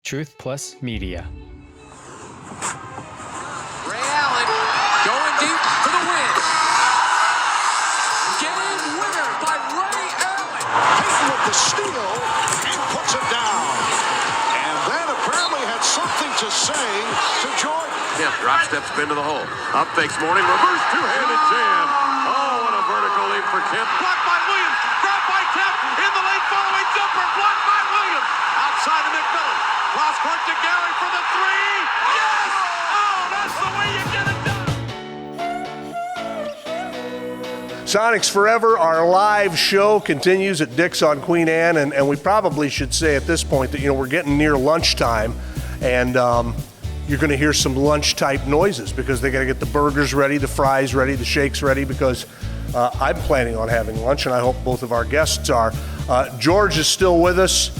Truth Plus Media. Ray Allen going deep for the win. Game winner by Ray Allen. Peyton with the steal and puts it down. And that apparently had something to say to Jordan. Kemp drop step spin to the hole. Up fakes morning, reverse two-handed jam. Oh, what a vertical leap for Kemp. Blocked by Williams. Grab by Kemp. In the lane following jumper. Blocked by Williams. Outside of McMillan. Cross court to Gary for the three. Yes! Oh, that's the way you get it done. Sonics Forever, our live show continues at Dick's on Queen Anne, and we probably should say at this point that, we're getting near lunchtime, and you're going to hear some lunch-type noises because they got to get the burgers ready, the fries ready, the shakes ready, because I'm planning on having lunch, and I hope both of our guests are. George is still with us.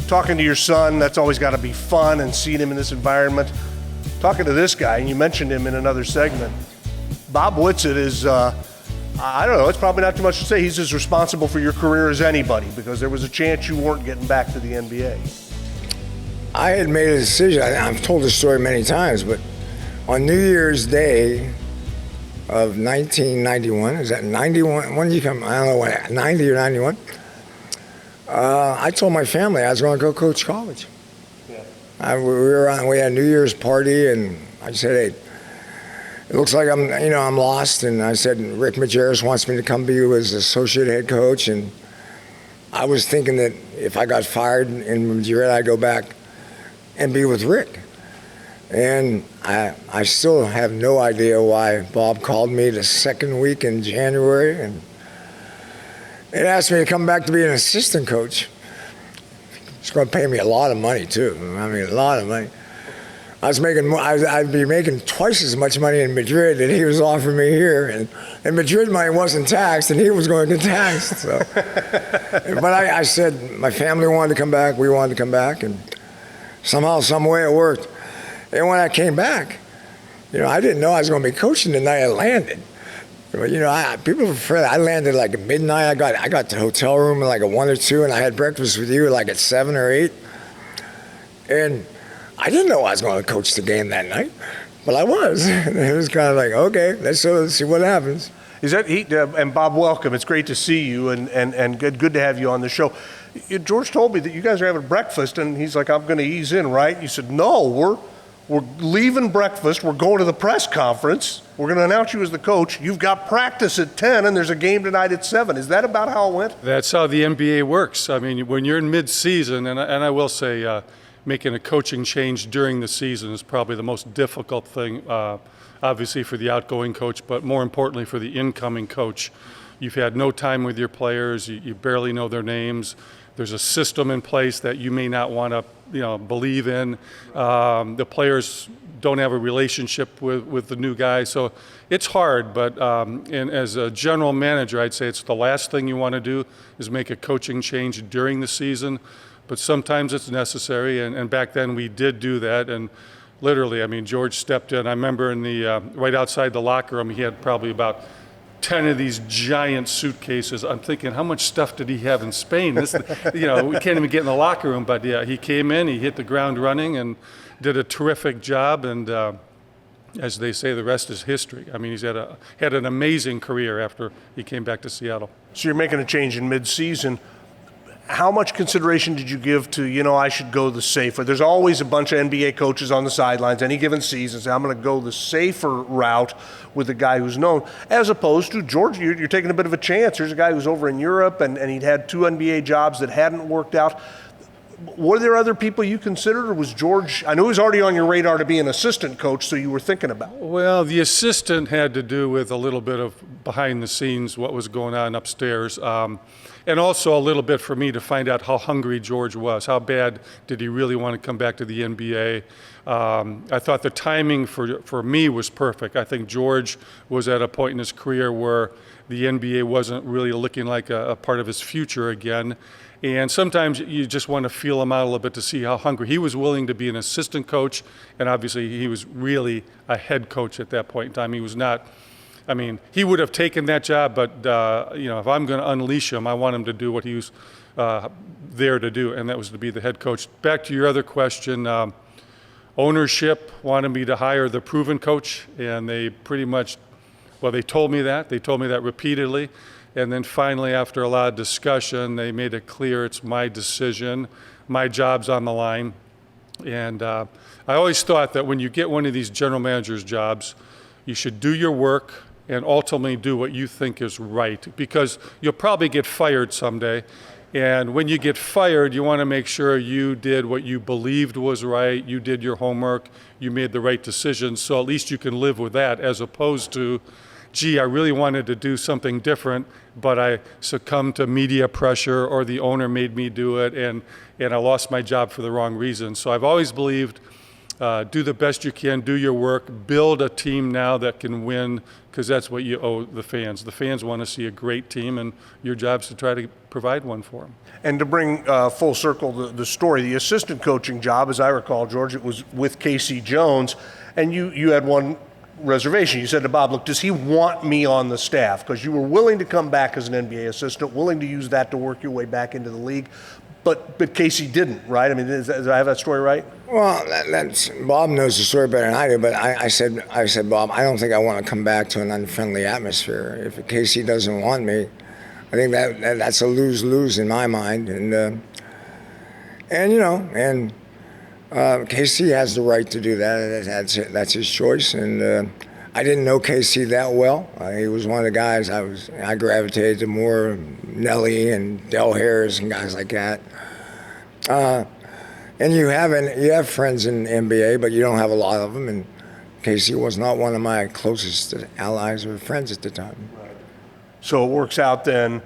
Talking to your son, that's always got to be fun, and seeing him in this environment. Talking to this guy, and you mentioned him in another segment, Bob Whitsitt is, I don't know, it's probably not too much to say. He's as responsible for your career as anybody because there was a chance you weren't getting back to the NBA. I had made a decision. I've told this story many times, but on New Year's Day of 1991, is that 91? When did you come? I don't know what, 90 or 91? I told my family I was going to go coach college. Yeah. We had a New Year's party, and I said, hey, it looks like I'm lost. And I said, Rick Majerus wants me to come be his associate head coach. And I was thinking that if I got fired in Madrid, I'd go back and be with Rick. And I still have no idea why Bob called me the second week in January and it asked me to come back to be an assistant coach. It's going to pay me a lot of money too. I mean, a lot of money. I'd be making twice as much money in Madrid that he was offering me here, and Madrid money wasn't taxed, and he was going to get taxed. So. But I said my family wanted to come back, we wanted to come back, and somehow, some way it worked. And when I came back, I didn't know I was going to be coaching the night I landed. But, people were afraid. I landed like at midnight. I got to the hotel room at like at 1 or 2, and I had breakfast with you like at 7 or 8. And I didn't know I was going to coach the game that night, but I was. It was kind of like, okay, let's see what happens. And Bob, welcome. It's great to see you, and good to have you on the show. George told me that you guys are having breakfast, and he's like, I'm going to ease in, right? You said, no, we're leaving breakfast. We're going to the press conference. We're going to announce you as the coach. You've got practice at 10, and there's a game tonight at 7. Is that about how it went? That's how the NBA works. I mean, when you're in mid-season, and I will say making a coaching change during the season is probably the most difficult thing, obviously for the outgoing coach, but more importantly for the incoming coach. You've had no time with your players. You barely know their names. There's a system in place that you may not want to, believe in. The players don't have a relationship with the new guy, so it's hard. But and as a general manager, I'd say it's the last thing you want to do is make a coaching change during the season. But sometimes it's necessary, and back then we did do that. And literally, George stepped in. I remember in the right outside the locker room, he had probably about 10 of these giant suitcases. I'm thinking, how much stuff did he have in Spain? We can't even get in the locker room. But yeah, he came in, he hit the ground running, and did a terrific job. And as they say, the rest is history. He's had an amazing career after he came back to Seattle. So you're making a change in mid-season. How much consideration did you give to, I should go the safer? There's always a bunch of NBA coaches on the sidelines any given season say, I'm going to go the safer route with a guy who's known, as opposed to George, you're taking a bit of a chance. Here's a guy who's over in Europe, and he'd had 2 NBA jobs that hadn't worked out. Were there other people you considered, or was George, I know he was already on your radar to be an assistant coach, so you were thinking about it? Well, the assistant had to do with a little bit of behind the scenes, what was going on upstairs. And also a little bit for me to find out how hungry George was. How bad did he really want to come back to the NBA? I thought the timing for me was perfect. I think George was at a point in his career where the NBA wasn't really looking like a part of his future again. And sometimes you just want to feel him out a little bit to see how hungry. He was willing to be an assistant coach, and obviously he was really a head coach at that point in time. He was not he would have taken that job, but if I'm going to unleash him, I want him to do what he was there to do, and that was to be the head coach. Back to your other question, ownership wanted me to hire the proven coach, and they pretty much, well, they told me that. They told me that repeatedly. And then finally, after a lot of discussion, they made it clear it's my decision, my job's on the line. And I always thought that when you get one of these general manager's jobs, you should do your work and ultimately do what you think is right, because you'll probably get fired someday. And when you get fired, you want to make sure you did what you believed was right, you did your homework, you made the right decisions, so at least you can live with that, as opposed to, gee, I really wanted to do something different, but I succumbed to media pressure, or the owner made me do it, and I lost my job for the wrong reason. So I've always believed, do the best you can, do your work, build a team now that can win, because that's what you owe the fans. The fans want to see a great team, and your job's to try to provide one for them. And to bring full circle the story, the assistant coaching job, as I recall, George, it was with Casey Jones, and you had one reservation. You said to Bob, look, does he want me on the staff? Because you were willing to come back as an NBA assistant, willing to use that to work your way back into the league. But Casey didn't, right? I mean, do I have that story right? Well, that's Bob knows the story better than I do. But I said, Bob, I don't think I want to come back to an unfriendly atmosphere. If Casey doesn't want me, I think that's a lose-lose in my mind. And Casey has the right to do that. That's his choice. And I didn't know Casey that well. He was one of the guys I gravitated to more, Nelly and Del Harris and guys like that. And you have friends in the NBA, but you don't have a lot of them. And Casey was not one of my closest allies or friends at the time. Right. So it works out then.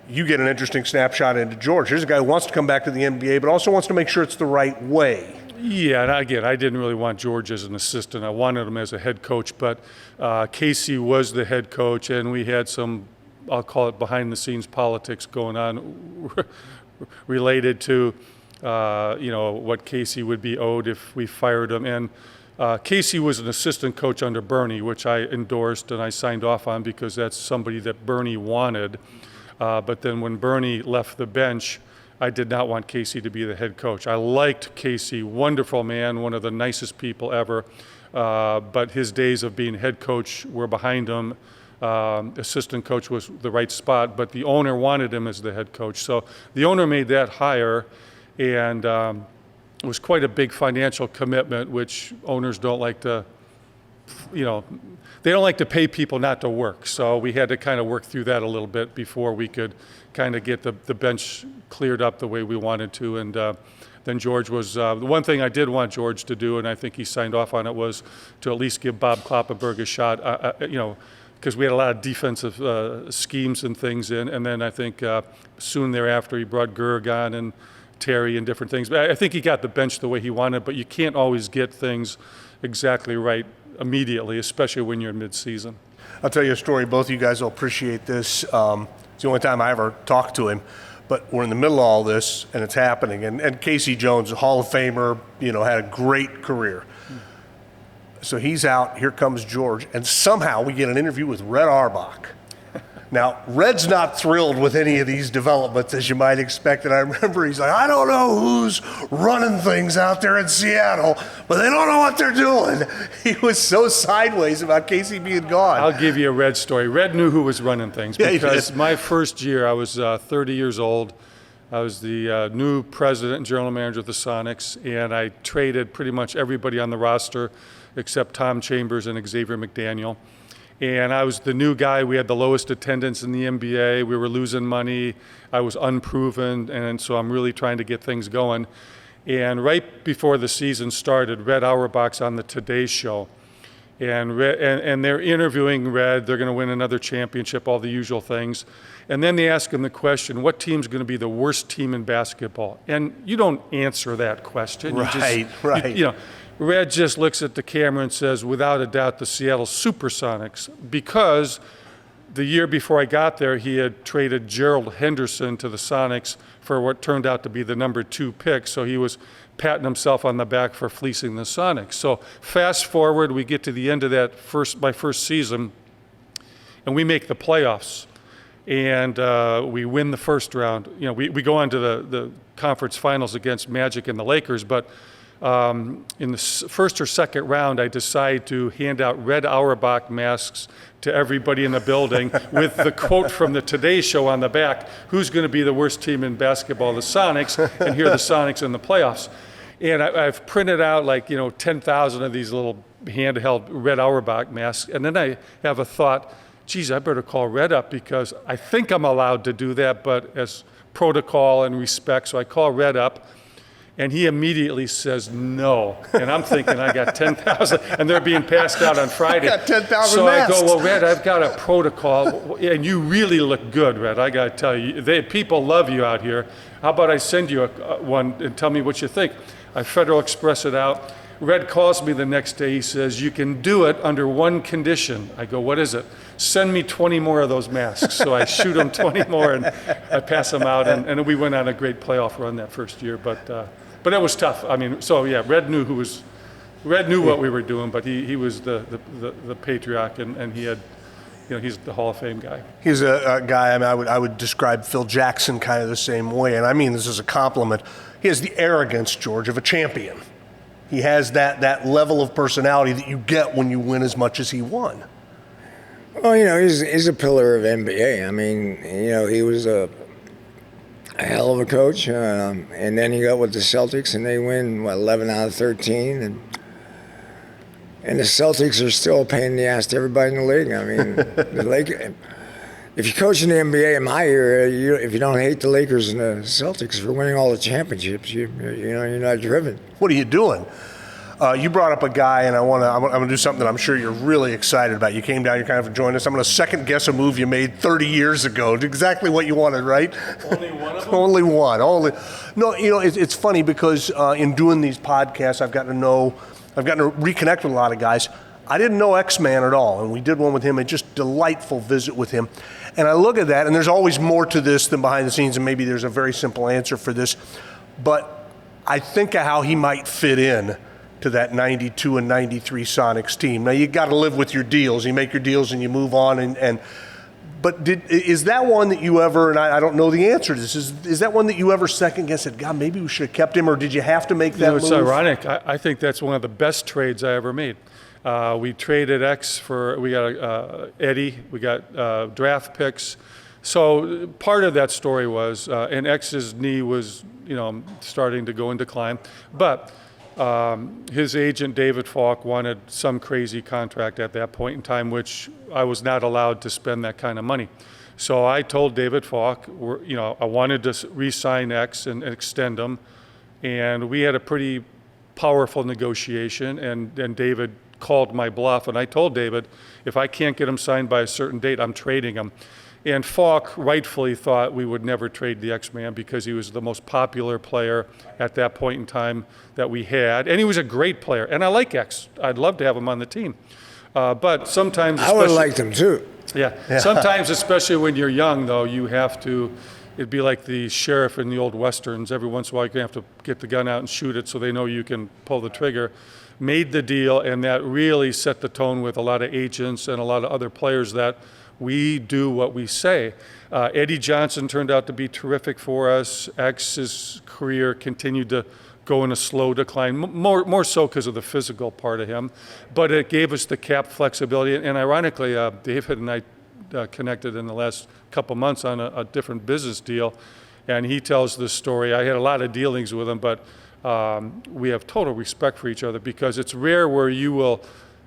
You get an interesting snapshot into George. Here's a guy who wants to come back to the NBA, but also wants to make sure it's the right way. Yeah, and again, I didn't really want George as an assistant. I wanted him as a head coach, but Casey was the head coach, and we had some, I'll call it behind-the-scenes politics going on related to, what Casey would be owed if we fired him. And Casey was an assistant coach under Bernie, which I endorsed and I signed off on because that's somebody that Bernie wanted. But then when Bernie left the bench, I did not want Casey to be the head coach. I liked Casey, wonderful man, one of the nicest people ever, but his days of being head coach were behind him. Assistant coach was the right spot, but the owner wanted him as the head coach. So the owner made that hire, and it was quite a big financial commitment, which owners don't like to, they don't like to pay people not to work. So we had to kind of work through that a little bit before we could kind of get the bench cleared up the way we wanted to. And then George was, the one thing I did want George to do, and I think he signed off on it, was to at least give Bob Kloppenberg a shot, because we had a lot of defensive schemes and things in. And then I think soon thereafter he brought Gerg on and Terry and different things. But I think he got the bench the way he wanted, but you can't always get things exactly right immediately, especially when you're mid-season. I'll tell you a story. Both of you guys will appreciate this. It's the only time I ever talked to him. But we're in the middle of all this, and it's happening. And Casey Jones, a Hall of Famer, had a great career. So he's out. Here comes George. And somehow we get an interview with Red Auerbach. Now, Red's not thrilled with any of these developments, as you might expect. And I remember he's like, I don't know who's running things out there in Seattle, but they don't know what they're doing. He was so sideways about Casey being gone. I'll give you a Red story. Red knew who was running things, because Yeah, my first year, I was 30 years old. I was the new president and general manager of the Sonics, and I traded pretty much everybody on the roster except Tom Chambers and Xavier McDaniel. And I was the new guy. We had the lowest attendance in the NBA. We were losing money. I was unproven, and so I'm really trying to get things going. And right before the season started, Red Auerbach's on the Today Show. And they're interviewing Red. They're going to win another championship, all the usual things. And then they ask him the question, what team's going to be the worst team in basketball? And you don't answer that question. Right. Red just looks at the camera and says, without a doubt, the Seattle Supersonics, because the year before I got there, he had traded Gerald Henderson to the Sonics for what turned out to be the number 2 pick. So he was patting himself on the back for fleecing the Sonics. So fast forward, we get to the end of my first season, and we make the playoffs. and we win the first round. You know, we go on to the conference finals against Magic and the Lakers, but in the first or second round, I decide to hand out red Auerbach masks to everybody in the building with the quote from the Today Show on the back: "Who's going to be the worst team in basketball? The Sonics." And here are the Sonics in the playoffs. And I've printed out 10,000 of these little handheld red Auerbach masks. And then I have a thought, geez, I better call Red up because I think I'm allowed to do that, but as protocol and respect. So I call Red up, and he immediately says no. And I'm thinking I got 10,000, and they're being passed out on Friday. I got 10,000 So masks. I go, well, Red, I've got a protocol, and you really look good, Red. I got to tell you, people love you out here. How about I send you one and tell me what you think? I Federal Express it out. Red calls me the next day. He says, you can do it under one condition. I go, what is it? Send me 20 more of those masks. So I shoot him 20 more, and I pass them out. And we went on a great playoff run that first year. But it was tough. I mean, so yeah, Red knew what we were doing, but he was the patriarch, and he had, he's the Hall of Fame guy. He's a guy, I mean, I would describe Phil Jackson kind of the same way, and I mean this as a compliment. He has the arrogance, George, of a champion. He has that level of personality that you get when you win as much as he won. Well, he's a pillar of NBA. I mean, he was a hell of a coach, and then he got with the Celtics, and they win 11 out of 13, and the Celtics are still a pain in the ass to everybody in the league. I mean, the Lakers. If you coach in the NBA in my era, if you don't hate the Lakers and the Celtics for winning all the championships, you're not driven. What are you doing? You brought up a guy, and I'm going to do something that I'm sure you're really excited about. You came down, you're kind of enjoying this. I'm going to second guess a move you made 30 years ago. Exactly what you wanted, right? Only one of them? Only one. No, it's funny because in doing these podcasts, I've gotten to reconnect with a lot of guys. I didn't know X-Man at all, and we did one with him, a just delightful visit with him. And I look at that, and there's always more to this than behind the scenes, and maybe there's a very simple answer for this. But I think of how he might fit in to that 92 and 93 Sonics team. Now, you got to live with your deals. You make your deals and you move on. But is that one that you ever, and I don't know the answer to this, is that one that you ever second guessed, said, God, maybe we should have kept him, or did you have to make that move? It's ironic. I think that's one of the best trades I ever made. We traded X we got Eddie, we got draft picks. So part of that story was, and X's knee was, starting to go in decline. But his agent, David Falk, wanted some crazy contract at that point in time, which I was not allowed to spend that kind of money. So I told David Falk, I wanted to re-sign X and extend him. And we had a pretty powerful negotiation, and David called my bluff, and I told David, if I can't get him signed by a certain date, I'm trading him. And Falk rightfully thought we would never trade the X-Man because he was the most popular player at that point in time that we had, and he was a great player. And I like X. I'd love to have him on the team. But sometimes... I would have liked him too. Yeah. Sometimes, especially when you're young, though, you have to... It'd be like the sheriff in the old Westerns. Every once in a while, you have to get the gun out and shoot it so they know you can pull the trigger. Made the deal, and that really set the tone with a lot of agents and a lot of other players that we do what we say. Eddie Johnson turned out to be terrific for us. X's career continued to go in a slow decline, more so because of the physical part of him. But it gave us the cap flexibility. And ironically, David and I connected in the last couple months on a different business deal. And he tells this story. I had a lot of dealings with him, but we have total respect for each other because it's rare where you will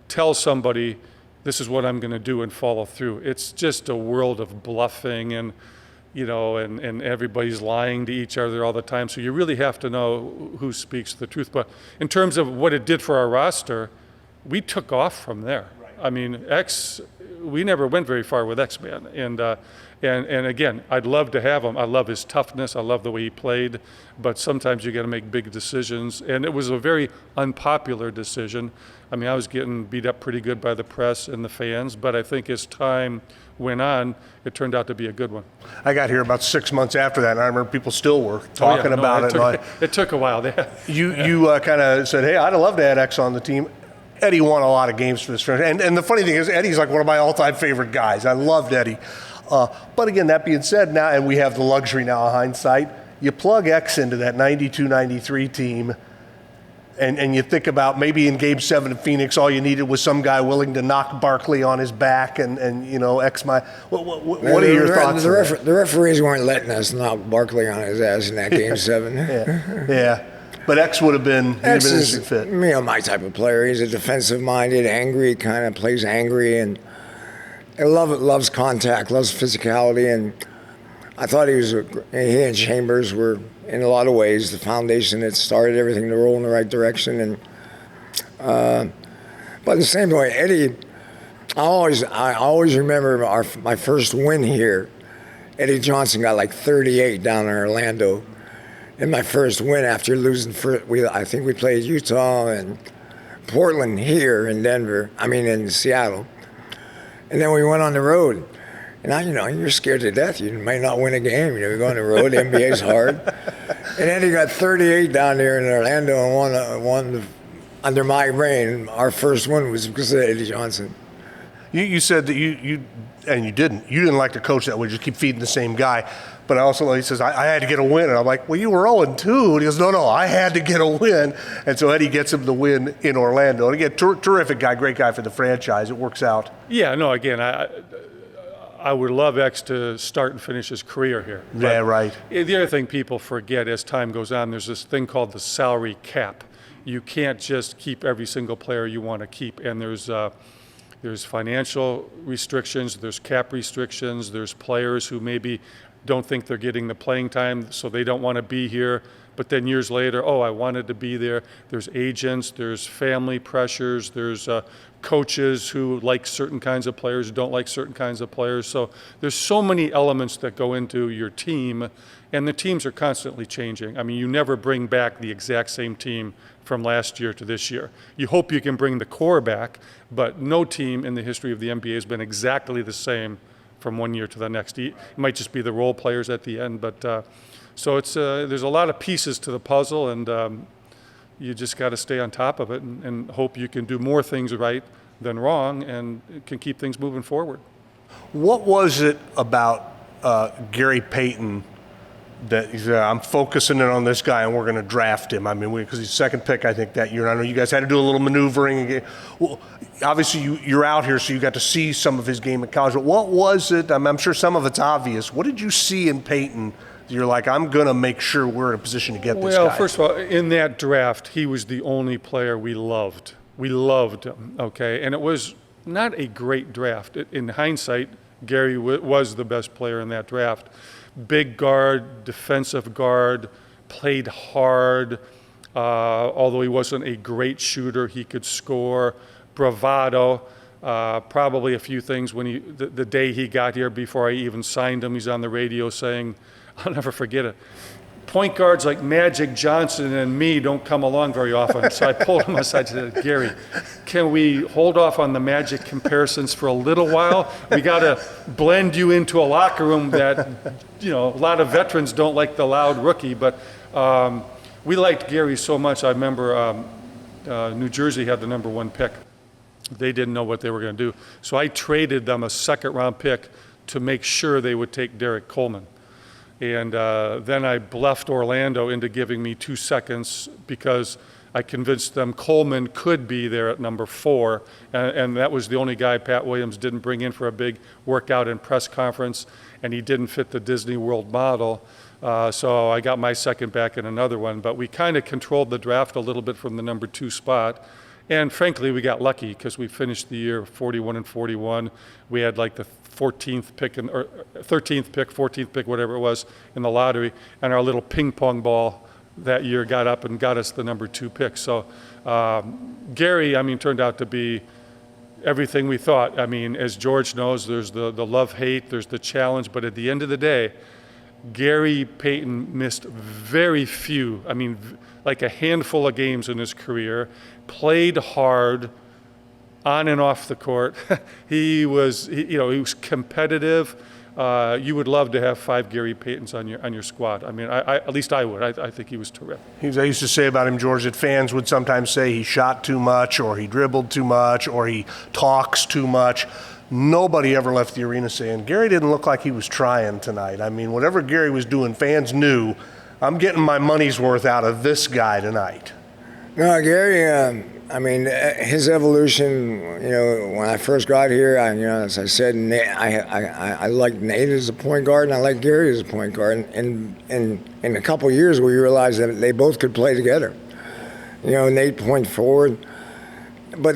tell somebody, this is what I'm going to do, and follow through. It's just a world of bluffing and everybody's lying to each other all the time. So you really have to know who speaks the truth. But in terms of what it did for our roster, we took off from there. Right. I mean, we never went very far with X-Man. And again, I'd love to have him. I love his toughness. I love the way he played. But sometimes you got to make big decisions. And it was a very unpopular decision. I mean, I was getting beat up pretty good by the press and the fans. But I think as time went on, it turned out to be a good one. I got here about 6 months after that, and I remember people still were talking about it. It took a while. You kind of said, hey, I'd love to add X on the team. Eddie won a lot of games for this franchise. And the funny thing is, Eddie's like one of my all-time favorite guys. I loved Eddie. But again, that being said, now, and we have the luxury now of hindsight, you plug X into that 92-93 team, and you think about maybe in Game 7 in Phoenix, all you needed was some guy willing to knock Barkley on his back, and you know, X. What are your thoughts? The referees weren't letting us knock Barkley on his ass in that Game 7. Yeah. But X would have been, X an is, instant fit. you know, my type of player. He's a defensive-minded, angry, kind of plays angry, and loves contact, loves physicality, and I thought he and Chambers were, in a lot of ways, the foundation that started everything to roll in the right direction. And but the same way, Eddie, I always remember my first win here. Eddie Johnson got like 38 down in Orlando. In my first win after losing, I think we played Utah and Portland here in in Seattle. And then we went on the road. And you're scared to death. You might not win a game. You go on the road. The NBA's hard. And Eddie got 38 down there in Orlando and won under my reign. Our first one was because of Eddie Johnson. You said that you didn't like to coach that way, just keep feeding the same guy. But also, he says, I had to get a win. And I'm like, well, you were 0-2. And he goes, no, I had to get a win. And so Eddie gets him the win in Orlando. And again, terrific guy, great guy for the franchise. It works out. Yeah, no, again, I would love X to start and finish his career here. Yeah, right. The other thing people forget as time goes on, there's this thing called the salary cap. You can't just keep every single player you want to keep. And there's financial restrictions, there's cap restrictions, there's players who maybe don't think they're getting the playing time, so they don't want to be here. But then years later, I wanted to be there. There's agents, there's family pressures, there's coaches who like certain kinds of players, don't like certain kinds of players. So there's so many elements that go into your team, and the teams are constantly changing. I mean, you never bring back the exact same team from last year to this year. You hope you can bring the core back, but no team in the history of the NBA has been exactly the same from one year to the next. It might just be the role players at the end, but so it's there's a lot of pieces to the puzzle, and you just got to stay on top of it and hope you can do more things right than wrong and can keep things moving forward. What was it about Gary Payton that he said, I'm focusing in on this guy and we're going to draft him? I mean, because he's second pick, I think, that year. And I know you guys had to do a little maneuvering. Well, obviously, you're out here, so you got to see some of his game at college. But what was it? I'm sure some of it's obvious. What did you see in Payton that you're like, I'm going to make sure we're in a position to get this guy? Well, first of all, in that draft, he was the only player we loved. We loved him, okay? And it was not a great draft. In hindsight, Gary was the best player in that draft. Big guard, defensive guard, played hard. Although he wasn't a great shooter, he could score. Bravado, probably a few things when the day he got here before I even signed him, he's on the radio saying, I'll never forget it, point guards like Magic Johnson and me don't come along very often. So I pulled him aside and said, Gary, can we hold off on the Magic comparisons for a little while? We got to blend you into a locker room that, a lot of veterans don't like the loud rookie. But we liked Gary so much. I remember New Jersey had the number 1 pick. They didn't know what they were going to do. So I traded them a second-round pick to make sure they would take Derek Coleman. And then I bluffed Orlando into giving me 2 seconds because I convinced them Coleman could be there at number 4. And that was the only guy Pat Williams didn't bring in for a big workout and press conference, and he didn't fit the Disney World model. So I got my second back in another one. But we kind of controlled the draft a little bit from the number 2 spot. And frankly, we got lucky because we finished the year 41-41. We had like the 14th pick or 13th pick, 14th pick, whatever it was, in the lottery. And our little ping pong ball that year got up and got us the number 2 pick. So Gary, turned out to be everything we thought. As George knows, there's the love-hate, there's the challenge. But at the end of the day, Gary Payton missed very few, like a handful of games in his career, played hard on and off the court. He was competitive. You would love to have 5 Gary Paytons on your squad. At least I would. I think he was terrific. I used to say about him, George, that fans would sometimes say he shot too much or he dribbled too much or he talks too much. nobody ever left the arena saying, Gary didn't look like he was trying tonight. I mean, whatever Gary was doing, fans knew, I'm getting my money's worth out of this guy tonight. No, Gary, I mean, his evolution, when I first got here, as I said, I liked Nate as a point guard, and I liked Gary as a point guard. And in a couple of years, we realized that they both could play together. Nate point forward. But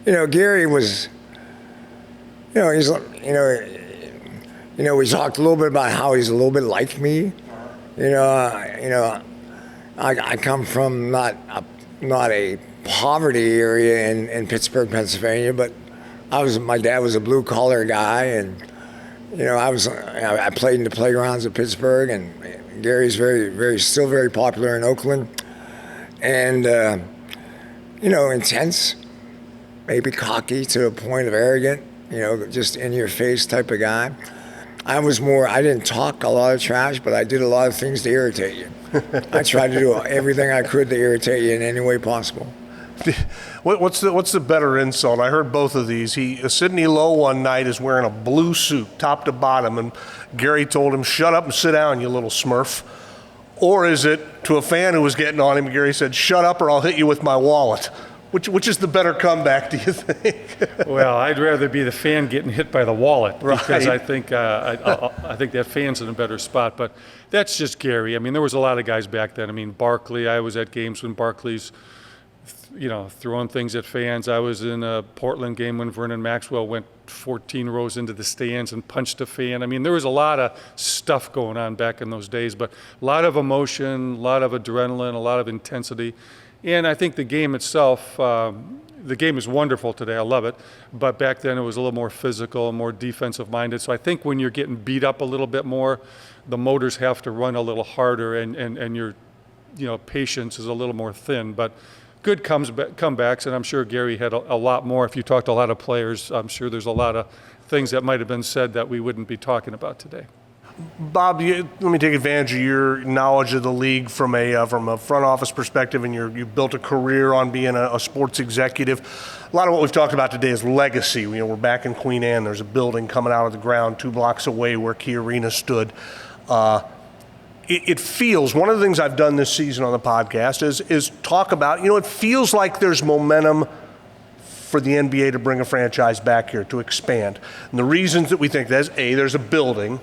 Gary was, he's, we talked a little bit about how he's a little bit like me. I come from not a poverty area in Pittsburgh, Pennsylvania, but my dad was a blue collar guy, and I played in the playgrounds of Pittsburgh, and Gary's still very popular in Oakland, and intense, maybe cocky to a point of arrogant, just in your face type of guy. I didn't talk a lot of trash, but I did a lot of things to irritate you. I tried to do everything I could to irritate you in any way possible. What's the better insult? I heard both of these. Sidney Lowe one night is wearing a blue suit, top to bottom, and Gary told him, "Shut up and sit down, you little smurf." Or is it to a fan who was getting on him, Gary said, "Shut up or I'll hit you with my wallet." Which is the better comeback, do you think? Well, I'd rather be the fan getting hit by the wallet, because Right. I think that fan's in a better spot. But that's just Gary. I mean, there was a lot of guys back then. I mean, Barkley. I was at games when Barkley's, throwing things at fans. I was in a Portland game when Vernon Maxwell went 14 rows into the stands and punched a fan. I mean, there was a lot of stuff going on back in those days, but a lot of emotion, a lot of adrenaline, a lot of intensity. And I think the game itself, the game is wonderful today. I love it. But back then it was a little more physical, more defensive minded. So I think when you're getting beat up a little bit more, the motors have to run a little harder, and your patience is a little more thin. But good comebacks, and I'm sure Gary had a lot more. If you talked to a lot of players, I'm sure there's a lot of things that might have been said that we wouldn't be talking about today. Bob, let me take advantage of your knowledge of the league from a front office perspective, and you've built a career on being a sports executive. A lot of what we've talked about today is legacy. We're back in Queen Anne. There's a building coming out of the ground 2 blocks away where Key Arena stood. It feels, one of the things I've done this season on the podcast is talk about, it feels like there's momentum for the NBA to bring a franchise back here, to expand. And the reasons that we think that is, A, there's a building.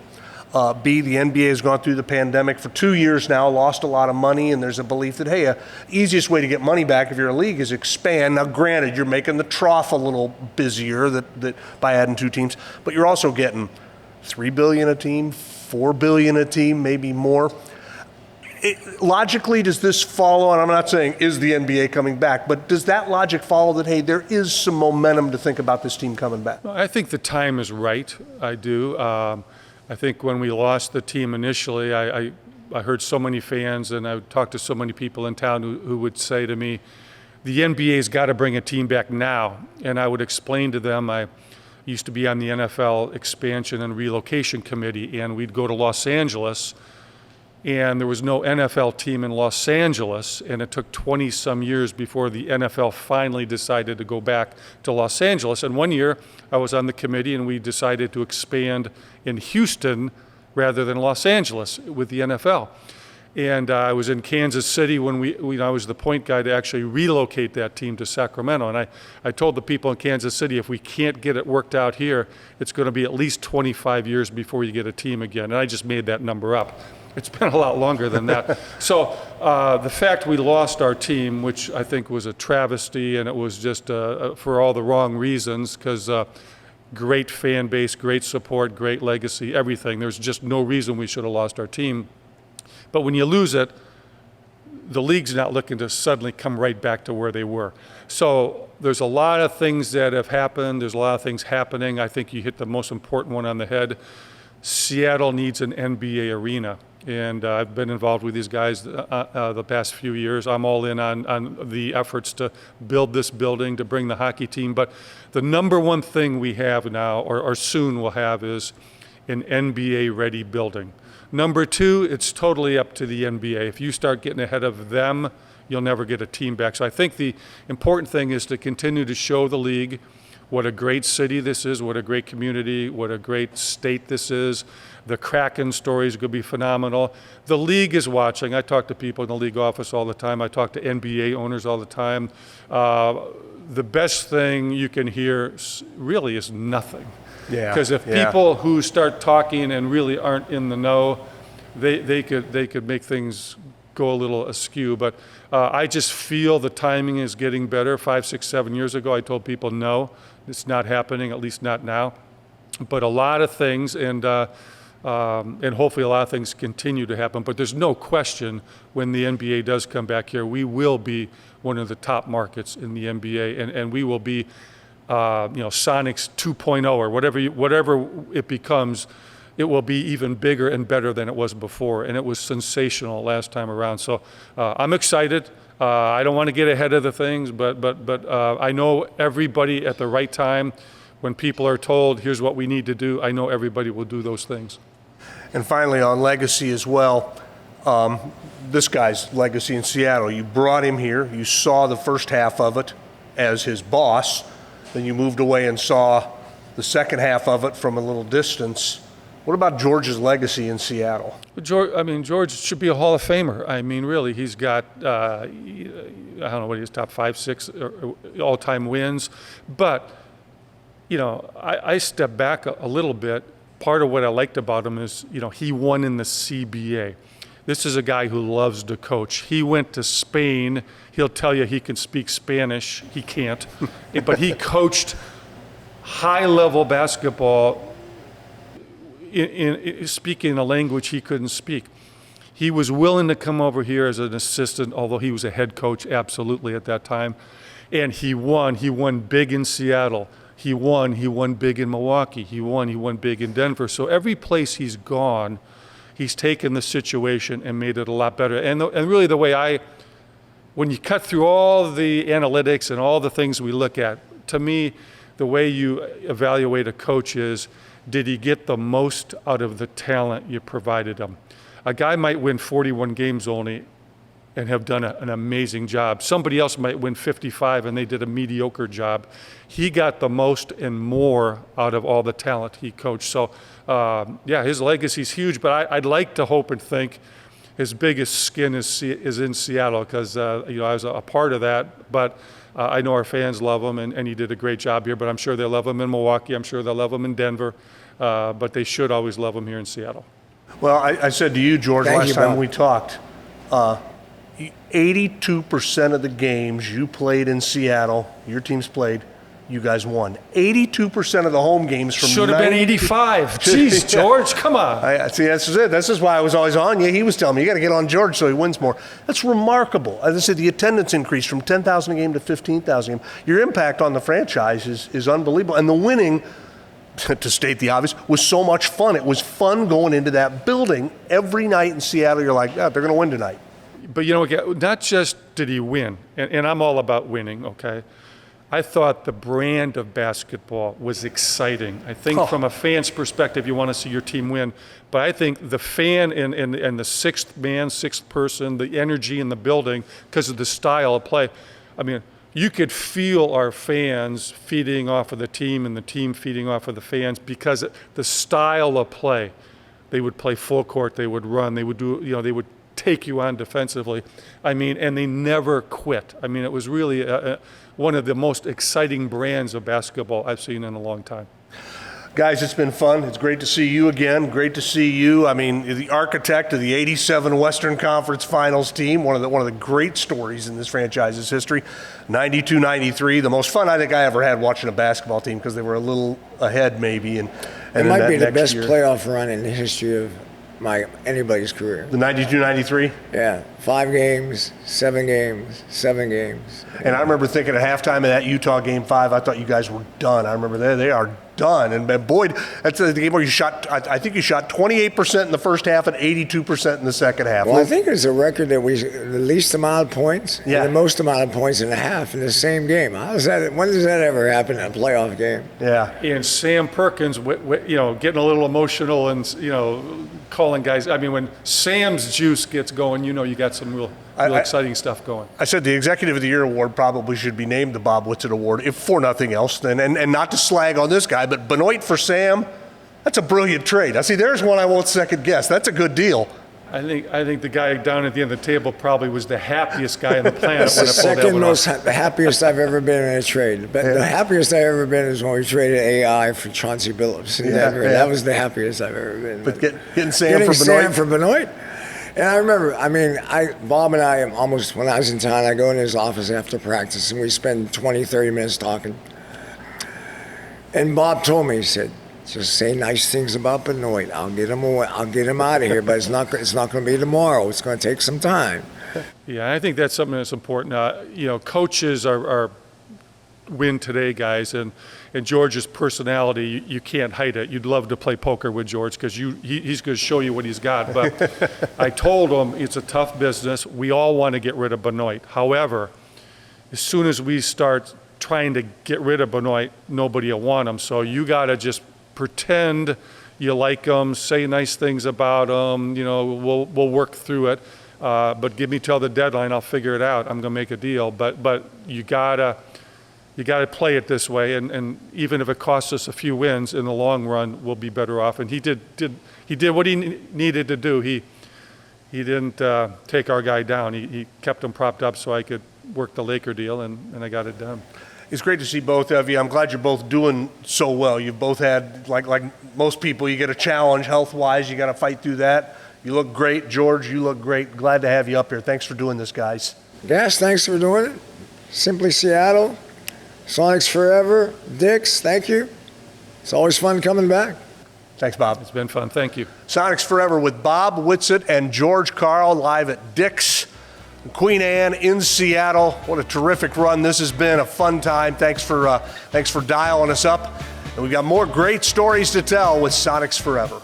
B, the NBA has gone through the pandemic for 2 years now, lost a lot of money, and there's a belief that, hey, easiest way to get money back if you're a league is expand. Now, granted, you're making the trough a little busier that by adding 2 teams, but you're also getting $3 billion a team, $4 billion a team, maybe more. Logically, does this follow, and I'm not saying is the NBA coming back, but does that logic follow that, hey, there is some momentum to think about this team coming back? I think the time is right. I do. I think when we lost the team initially, I heard so many fans, and I talked to so many people in town who would say to me, the NBA's got to bring a team back now. And I would explain to them, I used to be on the NFL expansion and relocation committee, and we'd go to Los Angeles, and there was no NFL team in Los Angeles, and it took 20-some years before the NFL finally decided to go back to Los Angeles. And one year, I was on the committee, and we decided to expand in Houston rather than Los Angeles with the NFL. And I was in Kansas City when I was the point guy to actually relocate that team to Sacramento. And I told the people in Kansas City, if we can't get it worked out here, it's going to be at least 25 years before you get a team again. And I just made that number up. It's been a lot longer than that. So the fact we lost our team, which I think was a travesty, and it was just for all the wrong reasons, because great fan base, great support, great legacy, everything. There's just no reason we should have lost our team. But when you lose it, the league's not looking to suddenly come right back to where they were. So there's a lot of things that have happened. There's a lot of things happening. I think you hit the most important one on the head. Seattle needs an NBA arena. And I've been involved with these guys the past few years. I'm all in on the efforts to build this building, to bring the hockey team. But the number one thing we have now, or soon will have, is an NBA-ready building. Number 2, it's totally up to the NBA. If you start getting ahead of them, you'll never get a team back. So I think the important thing is to continue to show the league what a great city this is, what a great community, what a great state this is. The Kraken story is going to be phenomenal. The league is watching. I talk to people in the league office all the time. I talk to NBA owners all the time. The best thing you can hear really is nothing. Yeah. Because if people who start talking and really aren't in the know, they could make things go a little askew. But I just feel the timing is getting better. 5, 6, 7 years ago, I told people, no, it's not happening, at least not now. But a lot of things, and hopefully a lot of things continue to happen. But there's no question when the NBA does come back here, we will be one of the top markets in the NBA, and we will be, Sonics 2.0 or whatever it becomes. It will be even bigger and better than it was before, and it was sensational last time around. So I'm excited. I don't want to get ahead of the things, but I know everybody at the right time, when people are told, here's what we need to do, I know everybody will do those things. And finally, on legacy as well, this guy's legacy in Seattle. You brought him here. You saw the first half of it as his boss. Then you moved away and saw the second half of it from a little distance. What about George's legacy in Seattle? George should be a Hall of Famer. I mean, really, he's got, I don't know what he is, top 5, 6 all-time wins. But, I step back a little bit. Part of what I liked about him is, he won in the CBA. This is a guy who loves to coach. He went to Spain. He'll tell you he can speak Spanish. He can't. But he coached high-level basketball in speaking a language he couldn't speak. He was willing to come over here as an assistant, although he was a head coach absolutely at that time. And he won. He won big in Seattle. He won big in Milwaukee. He won big in Denver. So every place he's gone, he's taken the situation and made it a lot better. And really the way when you cut through all the analytics and all the things we look at, to me, the way you evaluate a coach is, did he get the most out of the talent you provided him? A guy might win 41 games only and have done an amazing job. Somebody else might win 55 and they did a mediocre job. He got the most and more out of all the talent he coached. So, his legacy's huge, but I'd like to hope and think his biggest skin is in Seattle because, I was a part of that. But I know our fans love him, and he did a great job here. But I'm sure they'll love him in Milwaukee. I'm sure they'll love him in Denver. But they should always love him here in Seattle. Well, I said to you, George, last time we talked, 82% of the games you played in Seattle, your teams played, you guys won. 82% of the home games from should have been 85. Jeez, George, come on. See, this is it. This is why I was always on you. He was telling me, you got to get on George so he wins more. That's remarkable. As I said, the attendance increased from 10,000 a game to 15,000 a game. Your impact on the franchise is unbelievable. And the winning, to state the obvious, was so much fun. It was fun going into that building every night in Seattle. You're like, they're going to win tonight. But not just did he win, and I'm all about winning, okay? I thought the brand of basketball was exciting. I think from a fan's perspective, you want to see your team win. But I think the fan and the sixth man, sixth person, the energy in the building, because of the style of play, I mean, you could feel our fans feeding off of the team and the team feeding off of the fans because the style of play. They would play full court, they would run, they would they would take you on defensively. I mean, and they never quit. I mean, it was really one of the most exciting brands of basketball I've seen in a long time. Guys, it's been fun. It's great to see you again. Great to see you. I mean, the architect of the '87 Western Conference Finals team, one of the great stories in this franchise's history. 92-93, the most fun I think I ever had watching a basketball team because they were a little ahead maybe. And it might be the best playoff run in the history of anybody's career. The 92-93? Yeah, 5 games, 7 games, 7 games. And I remember thinking at halftime of that Utah Game 5, I thought you guys were done. I remember they are done. And Boyd, that's the game where you shot, I think you shot 28% in the first half and 82% in the second half. Well, I think it's a record that the least amount of points and the most amount of points in a half in the same game. When does that ever happen in a playoff game? Yeah. And Sam Perkins, getting a little emotional and, calling guys. I mean, when Sam's juice gets going, you know you got some real exciting stuff going. I said the Executive of the Year award probably should be named the Bob Whitsitt Award, if for nothing else. And not to slag on this guy, but Benoit for Sam, that's a brilliant trade. I see, there's one I won't second guess. That's a good deal. I think the guy down at the end of the table probably was the happiest guy on the planet when I It's the pulled that second one most off. the happiest I've ever been in a trade. But the happiest I've ever been is when we traded AI for Chauncey Billups. And that was the happiest I've ever been. But getting Sam for Benoit. And I remember, Bob and I, almost when I was in town, I go in his office after practice and we spend 20, 30 minutes talking. And Bob told me, he said, just say nice things about Benoit. I'll get him away. I'll get him out of here, but it's not going to be tomorrow. It's going to take some time. Yeah, I think that's something that's important. Coaches are win today, guys, and George's personality, you can't hide it. You'd love to play poker with George because he's going to show you what he's got. But I told him it's a tough business. We all want to get rid of Benoit. However, as soon as we start trying to get rid of Benoit, nobody will want him. So you got to just pretend you like them, say nice things about them. We'll work through it. But give me till the deadline, I'll figure it out. I'm gonna make a deal. But you gotta play it this way, and even if it costs us a few wins, in the long run, we'll be better off. And he did what he needed to do. He didn't take our guy down. He kept him propped up so I could work the Laker deal, and I got it done. It's great to see both of you. I'm glad you're both doing so well. You've both had, like most people, you get a challenge health-wise. You got to fight through that. You look great. George, you look great. Glad to have you up here. Thanks for doing this, guys. Gas, thanks for doing it. Simply Seattle. Sonics Forever. Dick's, thank you. It's always fun coming back. Thanks, Bob. It's been fun. Thank you. Sonics Forever with Bob Whitsitt and George Karl live at Dick's, Queen Anne in Seattle. What a terrific run this has been. A fun time. Thanks for dialing us up. And we've got more great stories to tell with Sonics Forever.